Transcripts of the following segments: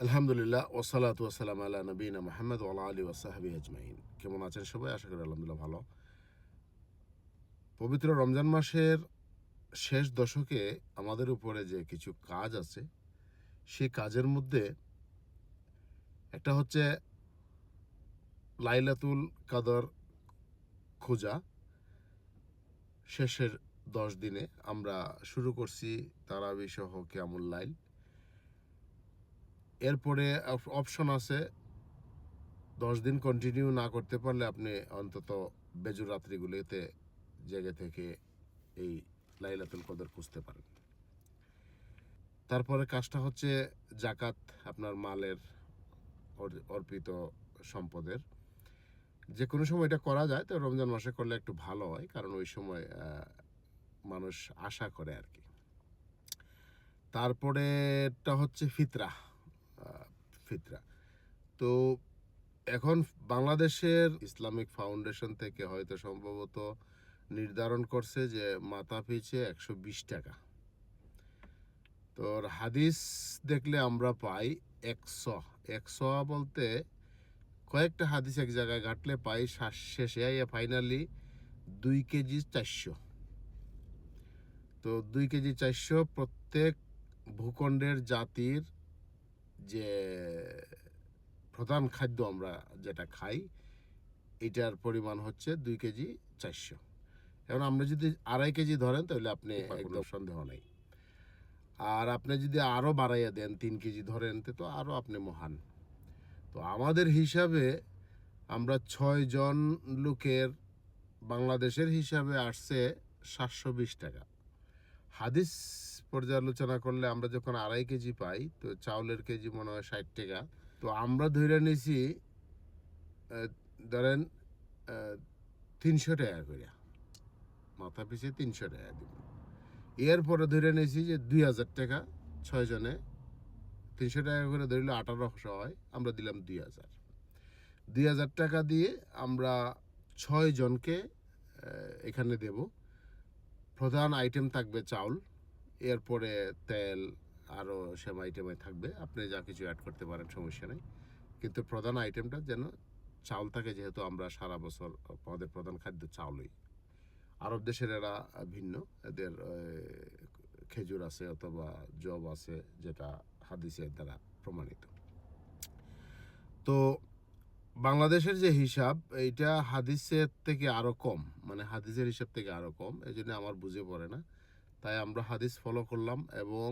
আলহামদুলিল্লাহ ওয়াসালাতু ওয়াসালাম আলা নবীনা মুহাম্মদ ওয়া আলা আলিহি ওয়া সাহবিহি আজমাইন। কেমন আছেন সবাই? আশা করি আলহামদুলিল্লাহ ভালো। পবিত্র রমজান মাসের শেষ দশকে আমাদের উপরে যে কিছু কাজ আছে, সেই কাজের মধ্যে একটা হচ্ছে লাইলাতুল কদর খোঁজা। শেষের 10 দিনে আমরা শুরু করছি তারাবি সহ কিয়ামুল লাইল। এরপরে অপশন আছে 10 দিন কন্টিনিউ না করতে পারলে আপনি অন্তত বেজুর রাত্রিগুলিতে জেগে থেকে এই লাইলাতুল কদর খুঁজতে পারেন। তারপরে কাজটা হচ্ছে জাকাত, আপনার মালের অর্পিত সম্পদের। যে কোনো সময় এটা করা যায়, তো রমজান মাসে করলে একটু ভালো হয়, কারণ ওই সময় মানুষ আশা করে আর কি। তারপরেটা হচ্ছে ফিতরা। ফিতরা তো এখন বাংলাদেশের ইসলামিক ফাউন্ডেশন থেকে হয়তো সম্ভবত নির্ধারণ করছে যে মাথা পিছে 120 টাকা। তো হাদিস দেখলে আমরা পাই 100 বলতে কয়েকটা হাদিস এক জায়গায় ঘাটলে পাই শেষে ফাইনালি 2 কেজি 400। তো 2 কেজি 400 প্রত্যেক ভূখণ্ডের জাতির যে প্রধান খাদ্য আমরা যেটা খাই, এটার পরিমাণ হচ্ছে 2 কেজি 400। এখন আমরা যদি 2.5 কেজি ধরেন তাহলে আপনি একদম সন্দেহ নাই। আর আপনি যদি আরও বাড়াইয়া দেন 3 কেজি ধরেন তো আরও আপনি মহান। তো আমাদের হিসাবে আমরা 6 জন লোকের বাংলাদেশের হিসাবে আসছে 720 টাকা। হাদিস পর্যালোচনা করলে আমরা যখন 2.5 কেজি পাই, তো চাউলের কেজি মনে হয় 60 টাকা। তো আমরা ধরে নিয়েছি ধরেন 300 টাকা করে, মাথা পিছিয়ে 300 টাকা দিব। এরপরে ধরে নিয়েছি যে 2000 টাকা 6 জনে, 300 টাকা করে ধরলে 1800 হয়, আমরা দিলাম 2000 টাকা দিয়ে আমরা 6 জনকে এখানে দেব। প্রধান আইটেম থাকবে চাউল, এরপরে তেল, আরও সেম আইটেমে থাকবে, আপনি যা কিছু অ্যাড করতে পারেন, সমস্যা নেই, কিন্তু প্রধান আইটেমটা যেন চাউল থাকে, যেহেতু আমরা সারা বছর আমাদের প্রধান খাদ্য চাউলই। আরব দেশের এরা ভিন্ন, এদের খেজুর আছে অথবা জব আছে, যেটা হাদিসের দ্বারা প্রমাণিত। তো বাংলাদেশের যে হিসাব, এইটা হাদিসের থেকে আরও কম, মানে হাদিসের হিসাব থেকে আরও কম, এই জন্য আমার বুঝে পড়ে না। তাই আমরা হাদিস ফলো করলাম এবং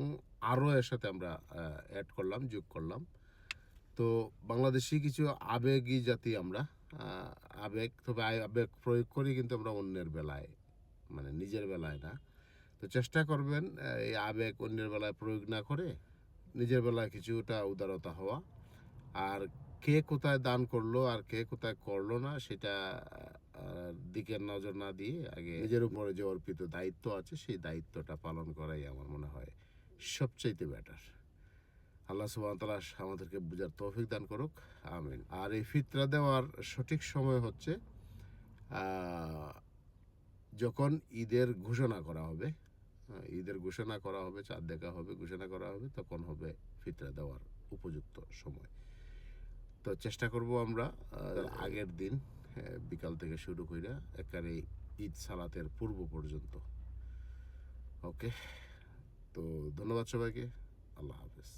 আরও এর সাথে আমরা অ্যাড করলাম, যোগ করলাম। তো বাংলাদেশি কিছু আবেগী জাতি আমরা, আবেগ, তবে আবেগ প্রয়োগ করি কিন্তু আমরা অন্যের বেলায়, মানে নিজের বেলায় না। তো চেষ্টা করবেন এই আবেগ অন্যের বেলায় প্রয়োগ না করে নিজের বেলায় কিছুটা উদারতা হওয়া। আর কে কোথায় দান করলো আর কে কোথায় করলো না, সেটা দিকের নজর না দিয়ে আগে নিজের উপরে যে অর্পিত দায়িত্ব আছে, সেই দায়িত্বটা পালন করাই আমার মনে হয় সবচাইতে বেটার। আল্লাহ সুবহানাহু ওয়া তাআলা আমাদেরকে বুঝার তৌফিক দান করুক, আমিন। আর এই ফিতরা দেওয়ার সঠিক সময় হচ্ছে যখন ঈদের ঘোষণা করা হবে, ঈদের ঘোষণা করা হবে, চাঁদ দেখা হবে, ঘোষণা করা হবে, তখন হবে ফিতরা দেওয়ার উপযুক্ত সময়। তো চেষ্টা করব আমরা আগের দিন বিকাল থেকে শুরু কইরা একেবারে ঈদ সালাতের পূর্ব পর্যন্ত। ওকে, তো ধন্যবাদ সবাইকে। আল্লাহ হাফেজ।